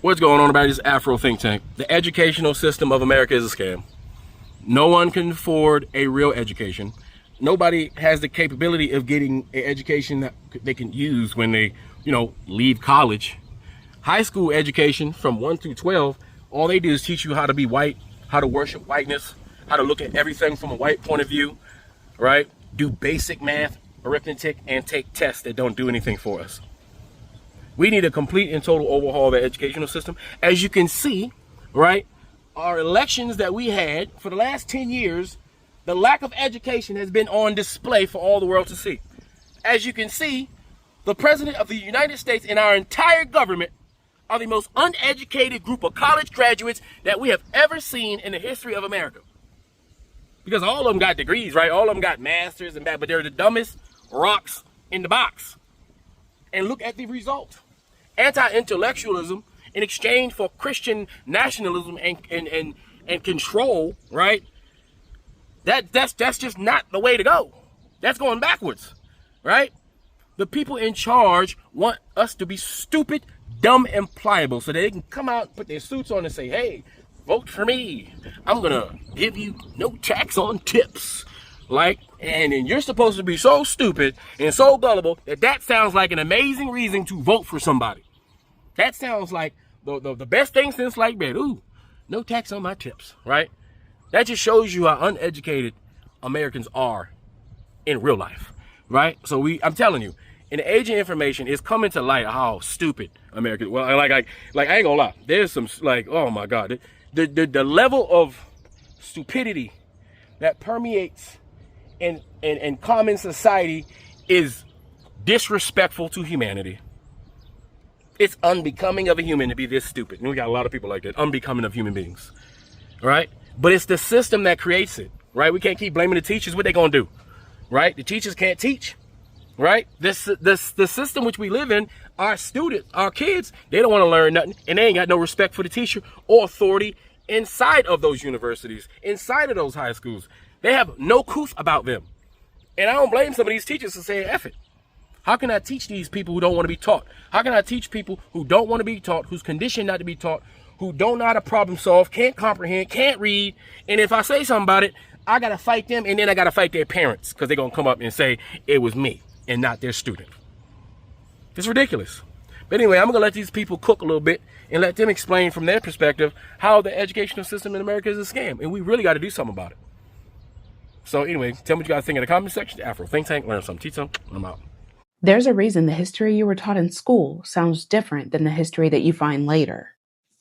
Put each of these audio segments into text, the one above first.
What's going on about this Afro think tank? The educational system of America is a scam. No one can afford a real education. Nobody has the capability of getting an education that they can use when they, leave college. High school education from 1 through 12, all they do is teach you how to be white, how to worship whiteness, how to look at everything from a white point of view, right? Do basic math, arithmetic, and take tests that don't do anything for us. We need a complete and total overhaul of the educational system. As you can see, right, our elections that we had for the last 10 years, the lack of education has been on display for all the world to see. As you can see, the president of the United States and our entire government are the most uneducated group of college graduates that we have ever seen in the history of America. Because all of them got degrees, right? All of them got masters and that, but they're the dumbest rocks in the box. And look at the result. Anti-intellectualism in exchange for Christian nationalism and control, right? That's just not the way to go. That's going backwards, right? The people in charge want us to be stupid, dumb, and pliable so they can come out, put their suits on and say, hey, vote for me. I'm gonna give you no tax on tips. And then you're supposed to be so stupid and so gullible that sounds like an amazing reason to vote for somebody. That sounds like the best thing since sliced bread. Ooh, no tax on my tips, right? That just shows you how uneducated Americans are in real life, right? So I'm telling you, in the age of information, it's coming to light how stupid Americans. Well, like I ain't gonna lie. There's some oh my God, the level of stupidity that permeates in common society is disrespectful to humanity. It's unbecoming of a human to be this stupid. And we got a lot of people like that, unbecoming of human beings, right? But it's the system that creates it, right? We can't keep blaming the teachers. What they gonna do, right? The teachers can't teach, right? The system which we live in, our students, our kids, they don't want to learn nothing, and they ain't got no respect for the teacher or authority inside of those universities, inside of those high schools. They have no couth about them. And I don't blame some of these teachers for saying F it. How can I teach these people who don't want to be taught? How can I teach people who don't want to be taught, who's conditioned not to be taught, who don't know how to problem solve, can't comprehend, can't read, and if I say something about it, I got to fight them, and then I got to fight their parents because they're going to come up and say it was me and not their student. It's ridiculous. But anyway, I'm going to let these people cook a little bit and let them explain from their perspective how the educational system in America is a scam, and we really got to do something about it. So anyway, tell me what you guys think in the comment section. Afro Think Tank, learn something. Tito, I'm out. There's a reason the history you were taught in school sounds different than the history that you find later.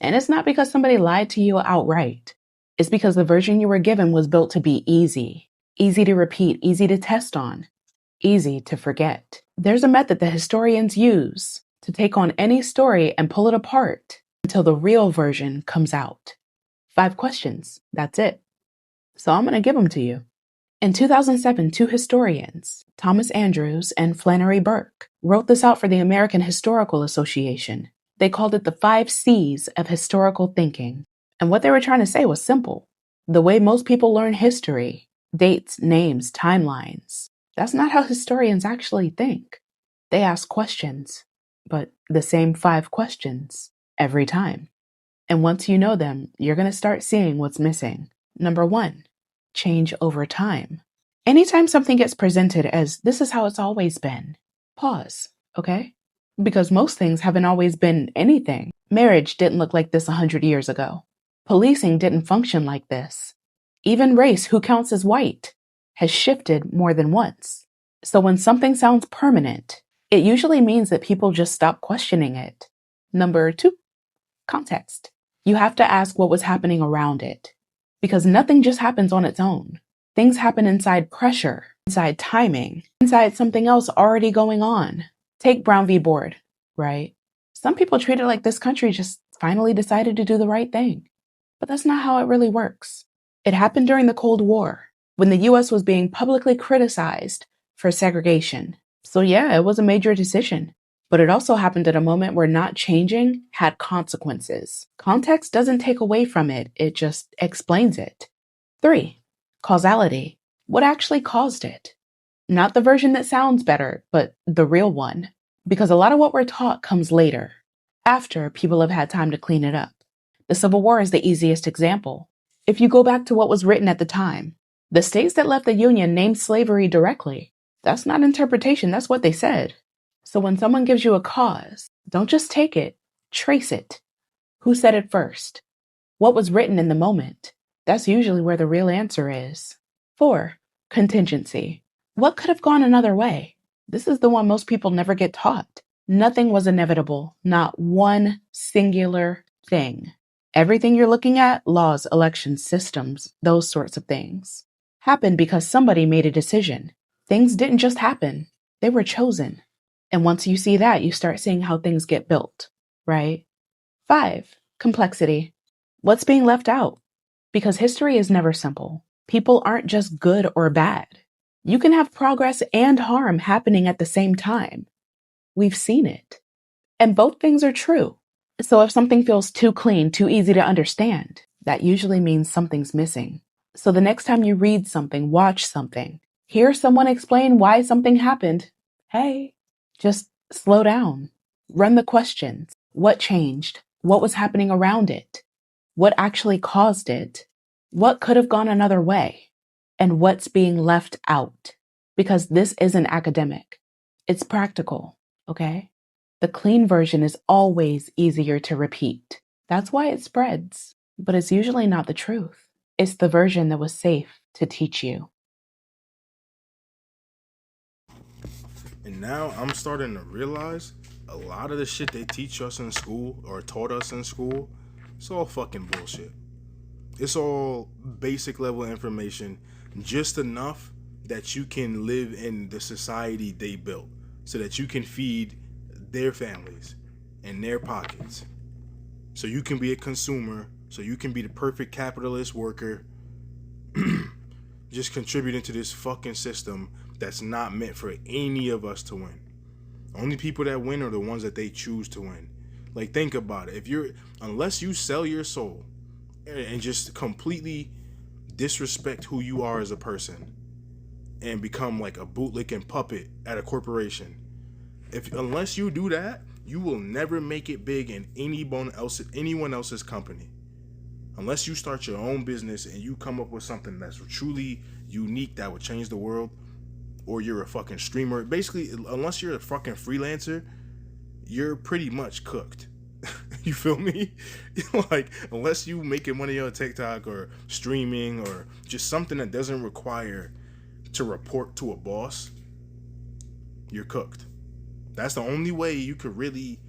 And it's not because somebody lied to you outright. It's because the version you were given was built to be easy. Easy to repeat, easy to test on, easy to forget. There's a method that historians use to take on any story and pull it apart until the real version comes out. 5 questions, that's it. So I'm going to give them to you. In 2007, 2 historians, Thomas Andrews and Flannery Burke, wrote this out for the American Historical Association. They called it the 5 C's of historical thinking. And what they were trying to say was simple. The way most people learn history, dates, names, timelines, that's not how historians actually think. They ask questions, but the same 5 questions every time. And once you know them, you're going to start seeing what's missing. Number 1. Change over time. Anytime something gets presented as this is how it's always been, pause, okay? Because most things haven't always been anything. Marriage didn't look like this 100 years ago. Policing didn't function like this. Even race, who counts as white, has shifted more than once. So when something sounds permanent, it usually means that people just stop questioning it. Number 2, context. You have to ask what was happening around it. Because nothing just happens on its own. Things happen inside pressure, inside timing, inside something else already going on. Take Brown v. Board, right? Some people treat it like this country just finally decided to do the right thing. But that's not how it really works. It happened during the Cold War, when the US was being publicly criticized for segregation. So yeah, it was a major decision. But it also happened at a moment where not changing had consequences. Context doesn't take away from it, it just explains it. 3, causality. What actually caused it? Not the version that sounds better, but the real one. Because a lot of what we're taught comes later. after people have had time to clean it up. The Civil War is the easiest example. If you go back to what was written at the time, the states that left the Union named slavery directly. That's not interpretation, that's what they said. So when someone gives you a cause, don't just take it, trace it. Who said it first? What was written in the moment? That's usually where the real answer is. 4. Contingency. What could have gone another way? This is the one most people never get taught. Nothing was inevitable, not one singular thing. Everything you're looking at, laws, elections, systems, those sorts of things, happened because somebody made a decision. Things didn't just happen, they were chosen. And once you see that, you start seeing how things get built, right? 5. Complexity. What's being left out? Because history is never simple. People aren't just good or bad. You can have progress and harm happening at the same time. We've seen it. And both things are true. So if something feels too clean, too easy to understand, that usually means something's missing. So the next time you read something, watch something, hear someone explain why something happened, hey, just slow down. Run the questions. What changed? What was happening around it? What actually caused it? What could have gone another way? And what's being left out? Because this isn't academic. It's practical, okay? The clean version is always easier to repeat. That's why it spreads. But it's usually not the truth. It's the version that was safe to teach you. And now I'm starting to realize a lot of the shit they teach us in school or taught us in school, it's all fucking bullshit. It's all basic level information, just enough that you can live in the society they built so that you can feed their families and their pockets. So you can be a consumer, so you can be the perfect capitalist worker, just contributing to this fucking system that's not meant for any of us to win. Only people that win are the ones that they choose to win. Like, think about it. Unless you sell your soul and just completely disrespect who you are as a person and become like a bootlicking puppet at a corporation, unless you do that, you will never make it big in anyone else's company. Unless you start your own business and you come up with something that's truly unique that would change the world, or you're a fucking streamer. Basically, unless you're a fucking freelancer, you're pretty much cooked. You feel me? Like, unless you making money on TikTok or streaming or just something that doesn't require to report to a boss, you're cooked. That's the only way you could really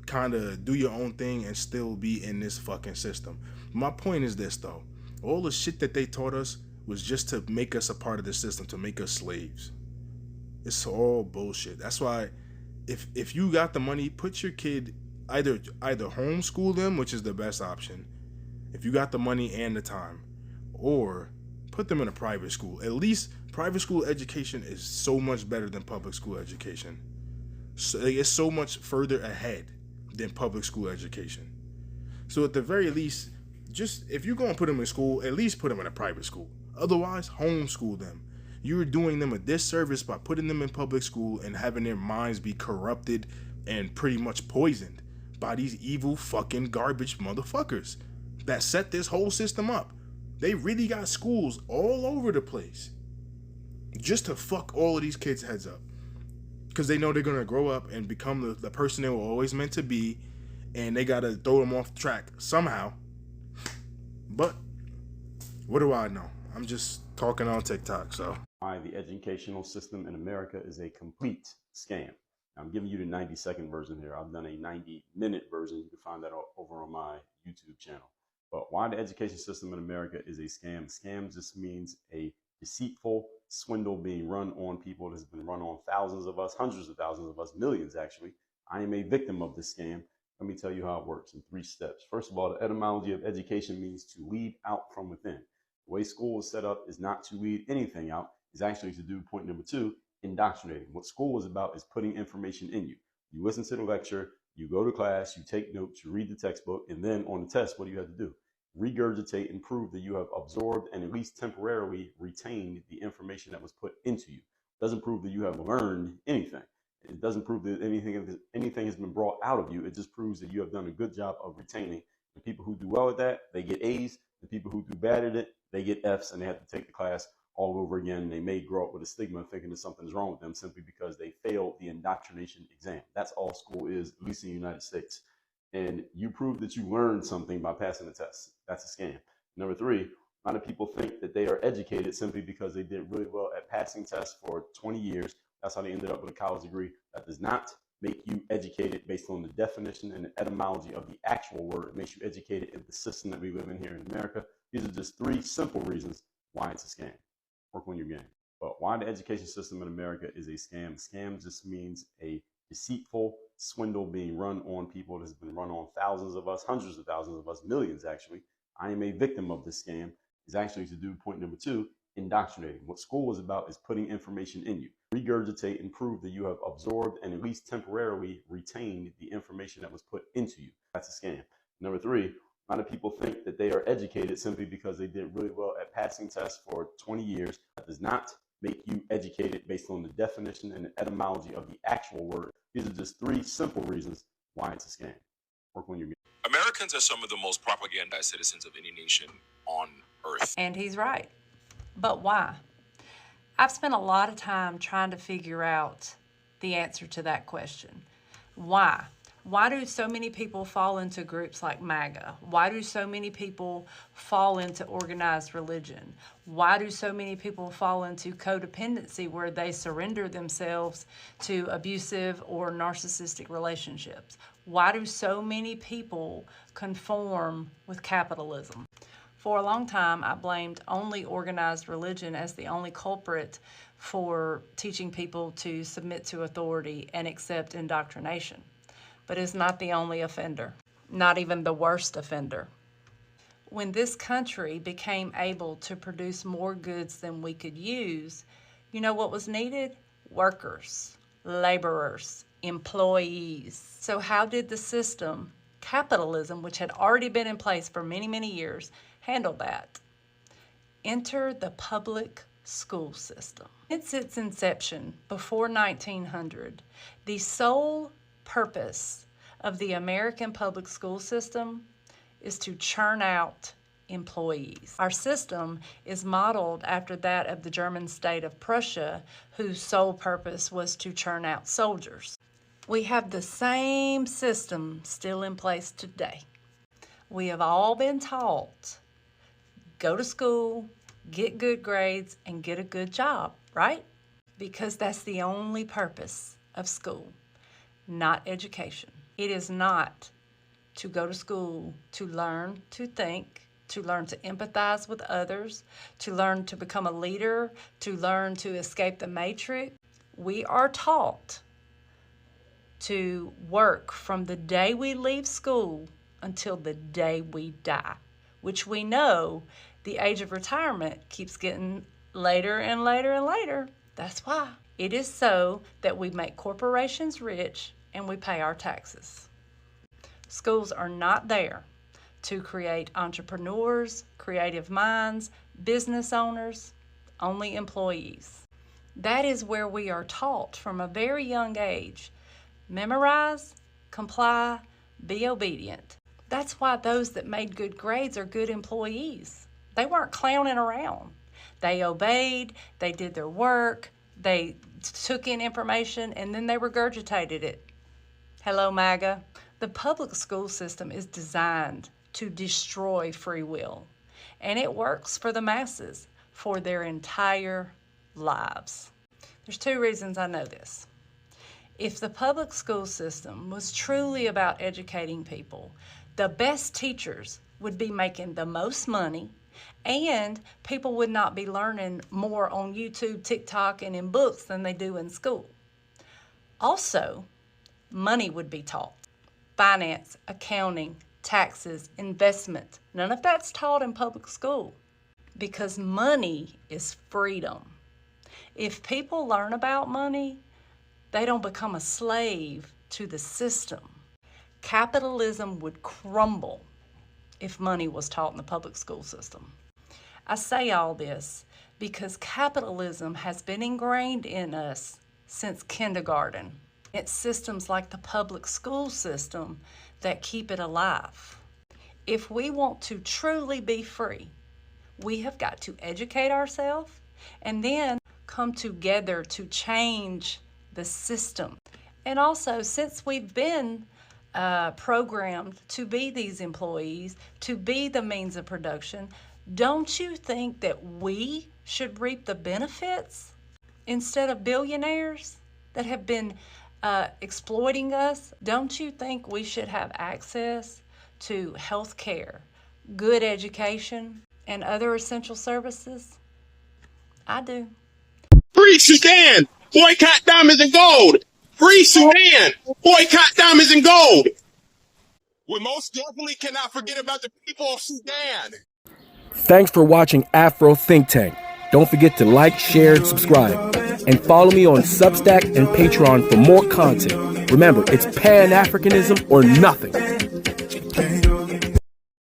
kind of do your own thing and still be in this fucking system. My point is this, though. All the shit that they taught us was just to make us a part of the system, to make us slaves. It's all bullshit. That's why if you got the money, put your kid either homeschool them, which is the best option, if you got the money and the time, or put them in a private school. At least private school education is so much better than public school education. So it's so much further ahead than public school education. So at the very least, just if you're going to put them in school, at least put them in a private school. Otherwise, homeschool them. You're doing them a disservice by putting them in public school and having their minds be corrupted and pretty much poisoned by these evil fucking garbage motherfuckers that set this whole system up. They really got schools all over the place just to fuck all of these kids' heads up, because they know they're going to grow up and become the person they were always meant to be, and they got to throw them off track somehow. But what do I know? I'm just talking on TikTok, so. Why the educational system in America is a complete scam. I'm giving you the 90-second version here. I've done a 90-minute version. You can find that over on my YouTube channel. But why the education system in America is a scam. Scam just means a deceitful swindle being run on people. It has been run on thousands of us, hundreds of thousands of us, millions actually. I am a victim of this scam. Let me tell you how it works in 3 steps. First of all, the etymology of education means to lead out from within. The way school is set up is not to lead anything out. It's actually to do point number 2, indoctrinating. What school is about is putting information in you. You listen to the lecture, you go to class, you take notes, you read the textbook, and then on the test, what do you have to do? Regurgitate and prove that you have absorbed and at least temporarily retained the information that was put into you. Doesn't prove that you have learned anything. It doesn't prove that anything has been brought out of you. It just proves that you have done a good job of retaining. The people who do well at that, they get A's. The people who do bad at it, they get F's, and they have to take the class all over again. They may grow up with a stigma thinking that something's wrong with them simply because they failed the indoctrination exam. That's all school is, at least in the United States. And you prove that you learned something by passing the test. That's a scam. Number three, a lot of people think that they are educated simply because they did really well at passing tests for 20 years. That's how they ended up with a college degree. That does not make you educated based on the definition and the etymology of the actual word. It makes you educated in the system that we live in here in America. These are just three simple reasons why it's a scam. Work on your game. But why the education system in America is a scam. Scam just means a deceitful swindle being run on people. It has been run on thousands of us, hundreds of thousands of us, millions actually. I am a victim of this scam. Is actually to do point number two, indoctrinating. What school is about is putting information in you. Regurgitate and prove that you have absorbed and at least temporarily retained the information that was put into you. That's a scam. Number three, a lot of people think that they are educated simply because they did really well at passing tests for 20 years. That does not make you educated based on the definition and the etymology of the actual word. These are just three simple reasons why it's a scam. Work on your game. Americans are some of the most propagandized citizens of any nation on earth. And he's right. But why? I've spent a lot of time trying to figure out the answer to that question. Why? Why do so many people fall into groups like MAGA? Why do so many people fall into organized religion? Why do so many people fall into codependency where they surrender themselves to abusive or narcissistic relationships? Why do so many people conform with capitalism? For a long time, I blamed only organized religion as the only culprit for teaching people to submit to authority and accept indoctrination. But it's not the only offender, not even the worst offender. When this country became able to produce more goods than we could use, you know what was needed? Workers, laborers, employees. So how did the system, capitalism, which had already been in place for many, many years, handle that? Enter the public school system. Since its inception, before 1900, the sole purpose of the American public school system is to churn out employees. Our system is modeled after that of the German state of Prussia, whose sole purpose was to churn out soldiers. We have the same system still in place today. We have all been taught, go to school, get good grades, and get a good job, right? Because that's the only purpose of school, not education. It is not to go to school to learn to think, to learn to empathize with others, to learn to become a leader, to learn to escape the matrix. We are taught to work from the day we leave school until the day we die, which we know the age of retirement keeps getting later and later and later. That's why. It is so that we make corporations rich and we pay our taxes. Schools are not there to create entrepreneurs, creative minds, business owners, only employees. That is where we are taught from a very young age. Memorize, comply, be obedient. That's why those that made good grades are good employees. They weren't clowning around. They obeyed, they did their work, they took in information, and then they regurgitated it. Hello, MAGA. The public school system is designed to destroy free will, and it works for the masses for their entire lives. There's two reasons I know this. If the public school system was truly about educating people, the best teachers would be making the most money, and people would not be learning more on YouTube, TikTok, and in books than they do in school. Also, money would be taught. Finance, accounting, taxes, investment. None of that's taught in public school because money is freedom. If people learn about money, they don't become a slave to the system. Capitalism would crumble if money was taught in the public school system. I say all this because capitalism has been ingrained in us since kindergarten. It's systems like the public school system that keep it alive. If we want to truly be free, we have got to educate ourselves and then come together to change the system. And also, since we've been programmed to be these employees, to be the means of production, don't you think that we should reap the benefits instead of billionaires that have been exploiting us? Don't you think we should have access to health care, good education, and other essential services? I do. Free Sudan! Boycott diamonds and gold! Free Sudan! Boycott diamonds and gold! We most definitely cannot forget about the people of Sudan! Thanks for watching Afro Think Tank. Don't forget to like, share, and subscribe. And follow me on Substack and Patreon for more content. Remember, it's Pan-Africanism or nothing.